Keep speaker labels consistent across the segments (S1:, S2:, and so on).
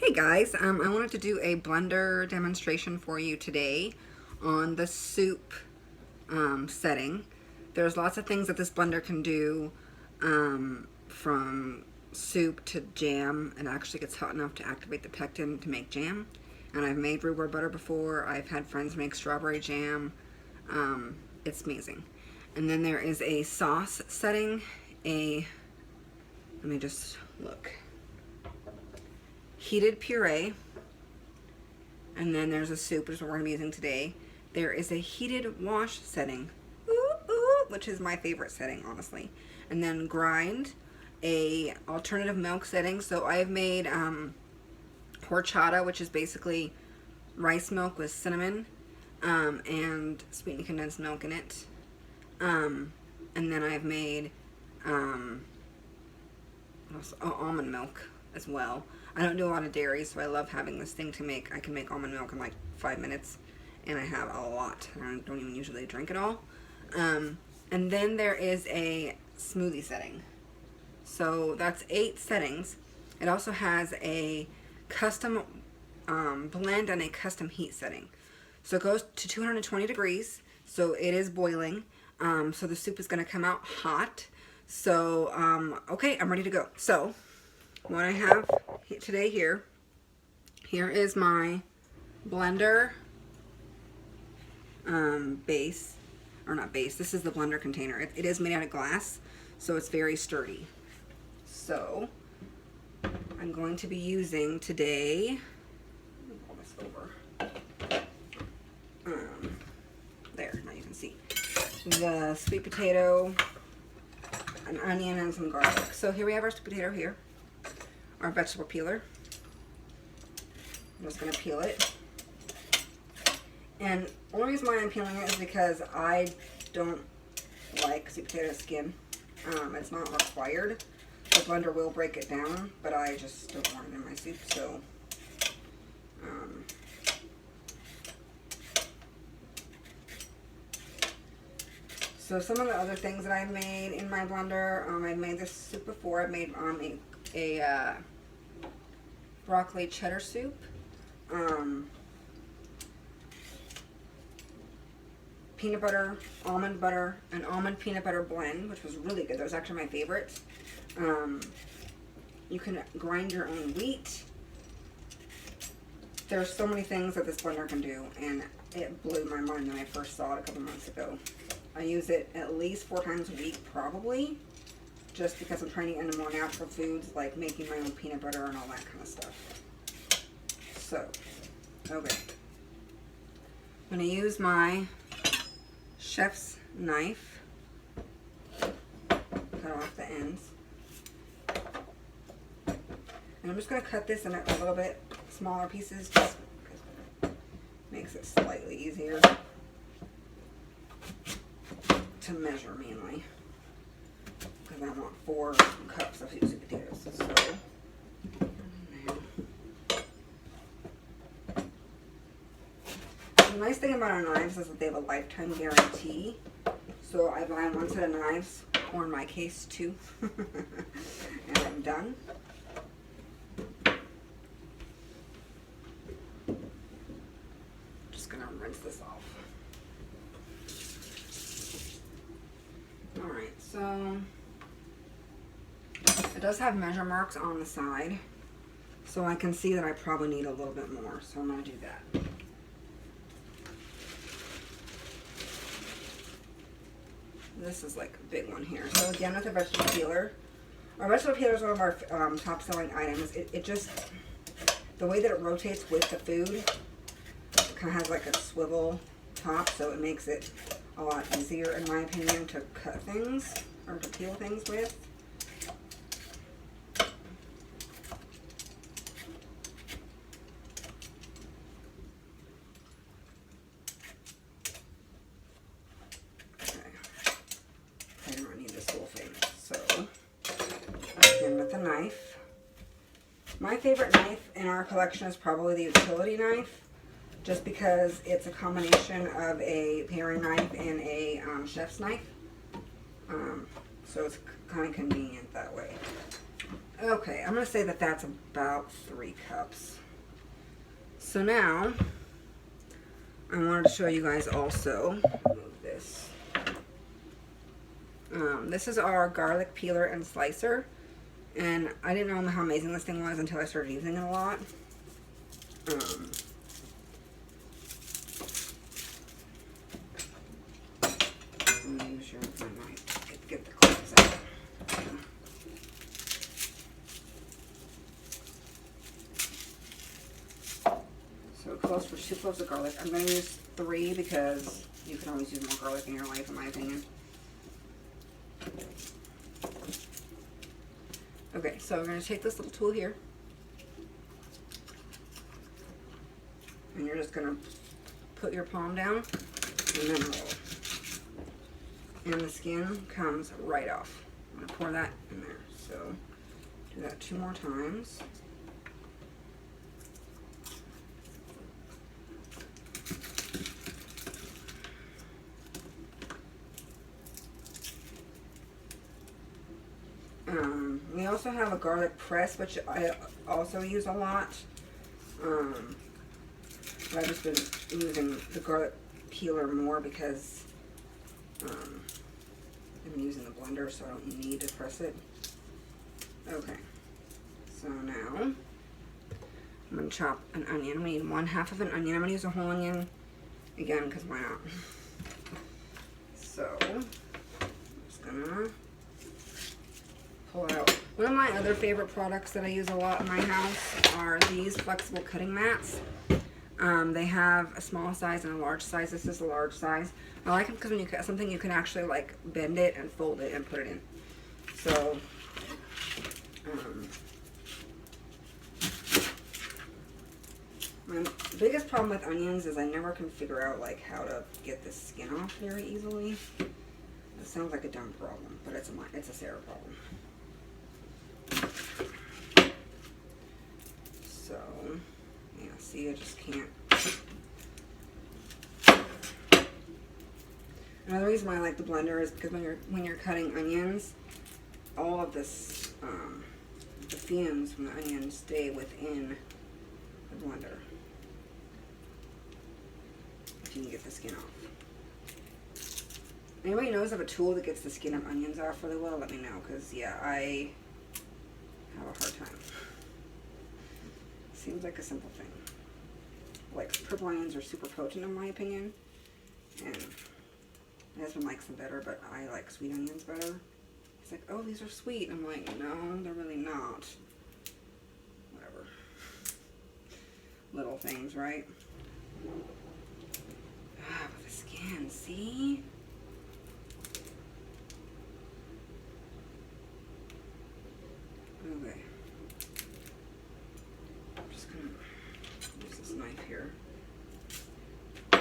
S1: Hey guys, I wanted to do a blender demonstration for you today on the soup setting. There's lots of things that this blender can do, from soup to jam. It actually gets hot enough to activate the pectin to make jam. And I've made rhubarb butter before. I've had friends make strawberry jam. It's amazing. And then there is a sauce setting. Let me just look. Heated puree, and then there's a soup, which is what we're going to be using today. There is a heated wash setting, which is my favorite setting, honestly. And then grind, a alternative milk setting. So I've made horchata, which is basically rice milk with cinnamon and sweetened condensed milk in it. And then I've made almond milk as well. I don't do a lot of dairy, so I love having this thing to make. I can make almond milk in like 5 minutes, and I have a lot. I don't even usually drink it all. And then there is a smoothie setting. So that's 8 settings. It also has a custom blend and a custom heat setting. So it goes to 220 degrees, so it is boiling. So the soup is going to come out hot. So, okay, I'm ready to go. So, what I have today here is my blender base, or not base, this is the blender container. It is made out of glass, so it's very sturdy. So, I'm going to be using today, let me pull this over, there, now you can see, the sweet potato, an onion, and some garlic. So here we have our sweet potato here. Our vegetable peeler. I'm just going to peel it. And the only reason why I'm peeling it is because I don't like sweet potato skin. It's not required. The blender will break it down, but I just don't want it in my soup, so some of the other things that I've made in my blender, I've made this soup before. I've made a broccoli cheddar soup, peanut butter, an almond peanut butter blend, which was really good. That was actually my favorite. You can grind your own wheat. There's so many things that this blender can do, and it blew my mind when I first saw it a couple months ago. I use it at least 4 times a week, probably, just because I'm trying to get into more natural foods, like making my own peanut butter and all that kind of stuff. So, okay. I'm going to use my chef's knife, cut off the ends. And I'm just going to cut this in a little bit smaller pieces, just because it makes it slightly easier to measure mainly, because I want 4 cups of sweet potatoes. So, the nice thing about our knives is that they have a lifetime guarantee. So I buy one set of knives, or in my case 2, and I'm done. Just gonna rinse this off. Alright, so it does have measure marks on the side, so I can see that I probably need a little bit more, so I'm going to do that. This is like a big one here. So again, with the vegetable peeler, our vegetable peeler is one of our top selling items. It just, the way that it rotates with the food, it kind of has like a swivel top, so it makes it a lot easier, in my opinion, to cut things or to peel things with. Okay. I don't need this whole thing. So, again with the knife. My favorite knife in our collection is probably the utility knife, just because it's a combination of a paring knife and a chef's knife. So it's kind of convenient that way. Okay, I'm going to say that that's about 3 cups. So now, I wanted to show you guys also, move this. This is our garlic peeler and slicer. And I didn't know how amazing this thing was until I started using it a lot. Use your knife to get the cloves out. So it calls for 2 cloves of garlic. I'm going to use 3 because you can always use more garlic in your life, in my opinion. Okay, so we're going to take this little tool here. And you're just going to put your palm down and then roll. And the skin comes right off. I'm going to pour that in there. So do that 2 more times. We also have a garlic press, which I also use a lot. But I've just been using the garlic peeler more because I've been using the blender, so I don't need to press it. Okay, so now I'm going to chop an onion. I'm going to need 1/2 of an onion. I'm going to use a whole onion again because why not? So I'm just going to pull out. One of my other favorite products that I use a lot in my house are these flexible cutting mats. They have a small size and a large size. This is a large size. I like them because when you cut something, you can actually like bend it and fold it and put it in. So, my biggest problem with onions is I never can figure out like how to get the skin off very easily. It sounds like a dumb problem, but it's a Sarah problem. So, yeah, see, I just can't. Another reason why I like the blender is because when you're cutting onions, all of this, the fumes from the onion stay within the blender. If you can get the skin off. Anybody knows of a tool that gets the skin of onions off really well? Let me know, because yeah, I have a hard time. Seems like a simple thing. Like, purple onions are super potent in my opinion, and my husband likes them better, but I like sweet onions better. He's like, oh, these are sweet. I'm like, no, they're really not. Whatever. Little things, right? Ah, but the skin, see? Okay. I'm just gonna use this knife here. I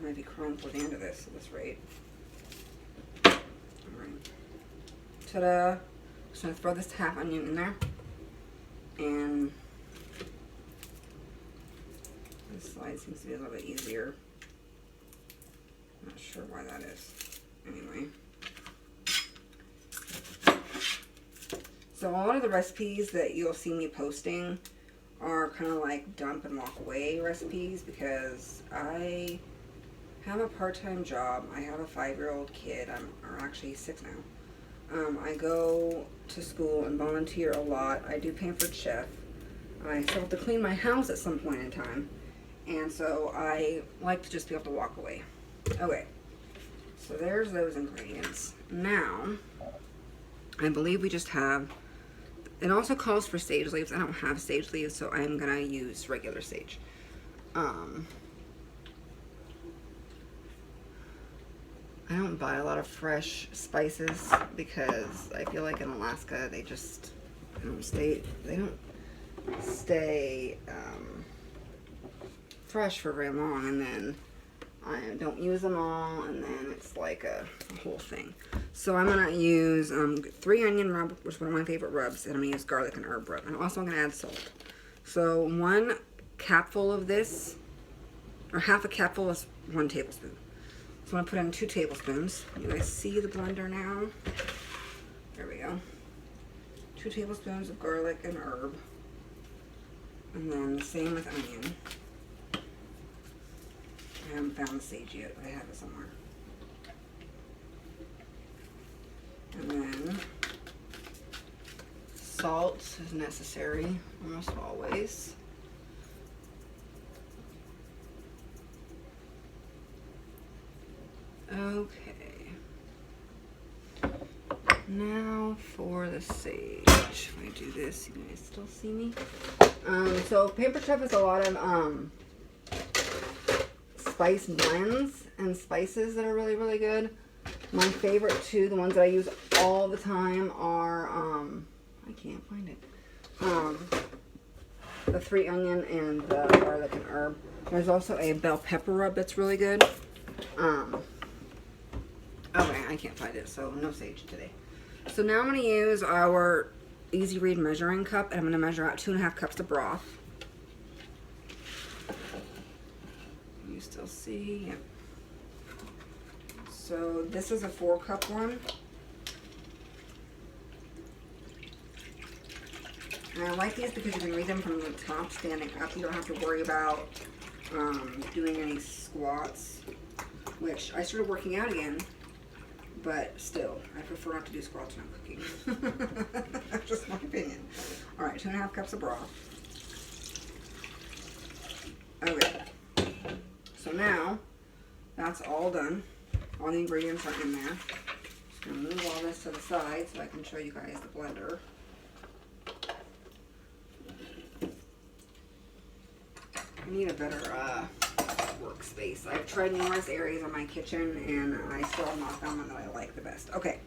S1: might be crawling toward the end of this at this rate. Alright. Ta-da! Just gonna throw this half onion in there. And this slide seems to be a little bit easier. Not sure why that is. Anyway. So a lot of the recipes that you'll see me posting are kind of like dump and walk away recipes because I have a part-time job. I have a 5-year-old kid. Or actually 6 now. I go to school and volunteer a lot. I do Pampered Chef. I still have to clean my house at some point in time. And so I like to just be able to walk away. Okay. So there's those ingredients. Now, I believe we just have, it also calls for sage leaves. I don't have sage leaves, so I'm going to use regular sage. I don't buy a lot of fresh spices because I feel like in Alaska they just don't stay fresh for very long, and then I don't use them all, and then it's like a whole thing. So I'm gonna use 3 onion rub, which is one of my favorite rubs, and I'm gonna use garlic and herb rub, and also I'm gonna add salt. So 1 capful of this, or half a capful is 1 tablespoon. So I'm gonna put in 2 tablespoons. You guys see the blender now? There we go. 2 tablespoons of garlic and herb. And then the same with onion. I haven't found the sage yet, but I have it somewhere. And then salt is necessary, almost always. Okay. Now for the sage. If I do this, you guys still see me? So Paper Chef has a lot of spice blends and spices that are really, really good. My favorite two, the ones that I use all the time, are I can't find it. The 3 onion and the garlic and herb. There's also a bell pepper rub that's really good. Okay, I can't find it, so no sage today. So now I'm going to use our Easy Read measuring cup, and I'm going to measure out 2.5 cups of broth. You still see? Yep. So this is a 4-cup one. And I like these because you can read them from the top standing up. You don't have to worry about doing any squats, which I started working out again. But still, I prefer not to do squats when I'm cooking. That's just my opinion. Alright, 2.5 cups of broth. Okay. So now, that's all done. All the ingredients are in there. Just going to move all this to the side so I can show you guys the blender. I need a better workspace. I've tried numerous areas of my kitchen and I still have not found one that I like the best. Okay,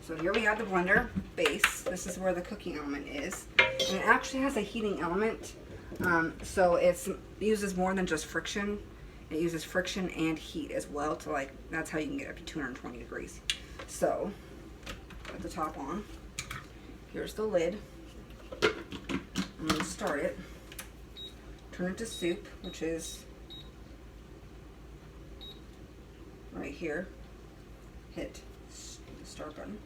S1: so here we have the blender base. This is where the cooking element is. And it actually has a heating element. So it uses more than just friction. It uses friction and heat as well to, like, that's how you can get up to 220 degrees. So, put the top on. Here's the lid. I'm going to start it. Turn it to soup, which is right here. Hit the start button.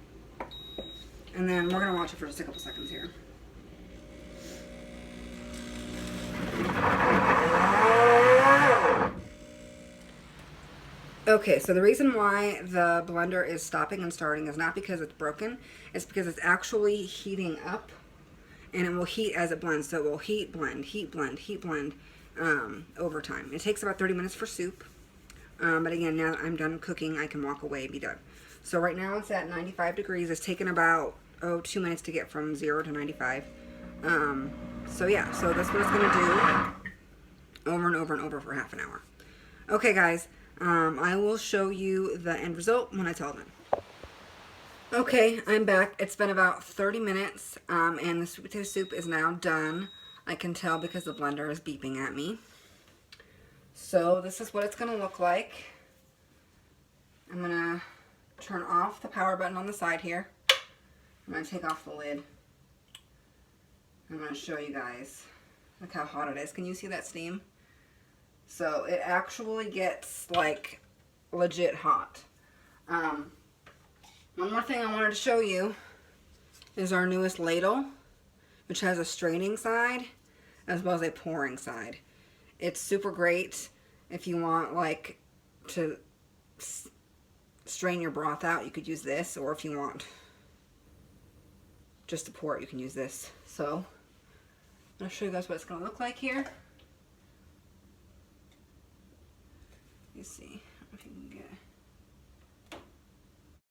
S1: And then we're going to watch it for just a couple seconds here. Okay, so the reason why the blender is stopping and starting is not because it's broken, it's because it's actually heating up, and it will heat as it blends. So it will heat, blend, over time. It takes about 30 minutes for soup, but again, now that I'm done cooking, I can walk away and be done. So right now it's at 95 degrees. It's taken about 2 minutes to get from 0 to 95. So yeah, so that's what it's going to do over and over and over for half an hour. Okay, guys. I will show you the end result when it's all done. Okay, I'm back. It's been about 30 minutes, and the sweet potato soup is now done. I can tell because the blender is beeping at me. So this is what it's going to look like. I'm going to turn off the power button on the side here. I'm going to take off the lid. I'm going to show you guys. Look how hot it is. Can you see that steam? So it actually gets, like, legit hot. One more thing I wanted to show you is our newest ladle, which has a straining side as well as a pouring side. It's super great if you want, like, to strain your broth out. You could use this, or if you want just to pour it, you can use this. So I'm going to show you guys what it's going to look like here. You see if you can get.